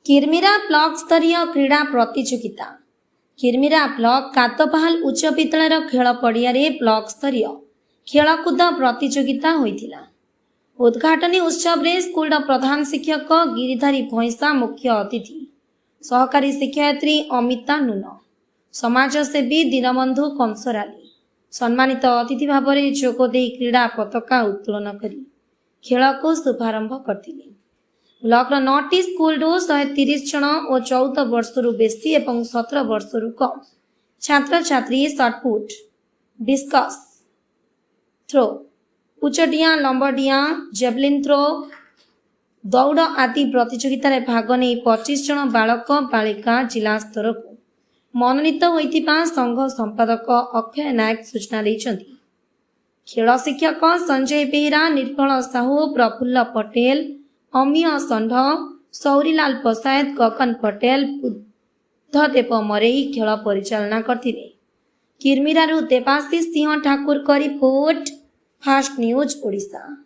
Kirmira block स्तरीय क्रीड़ा प्रतियोगिता। किरमिरा ब्लॉक कातपाहाल उच्च विद्यालय खेल पड़िया ब्लॉक स्तरीय खेलकूद प्रतियोगिता होइथिला। उद्घाटनी उत्सव रे स्कूल प्रधान शिक्षक गिरिधारी भैंसा मुख्य अतिथि, सहकारी शिक्षयित्री अमिता नून, समाजसेवी दीनबंधु कंसराली सम्मानित अतिथि भाव में जोगदे क्रीड़ा पताका उत्तोलन करी खेल को शुभारंभ करथिले। ब्लॉक 9टी स्कूल 130 जन और 14 वर्ष बेसी और 17 वर्ष कम छात्र छात्री शॉटपुट, डिस्कस थ्रो, उच्चडिया, लंबडिया, जेवलिन थ्रो, दौड़ आदि प्रतियोगिता रे भाग नहीं 25 जन बालक बालिका जिला स्तर को मनोनीत होइथिबा संघ संपादक अक्षय नायक सूचना दैछन्ति। खेल शिक्षक संजय बेहरा, निर्मल साहू, प्रफुल्ल पटेल, अमीय षंढ, सौरीलाल पसायत, गगन पटेल, बुद्धदेव मरेई खेल परिचालना करथिले। किरमिरारू देवाशीष सिंह ठाकुर का रिपोर्ट, फास्ट न्यूज ओडिशा।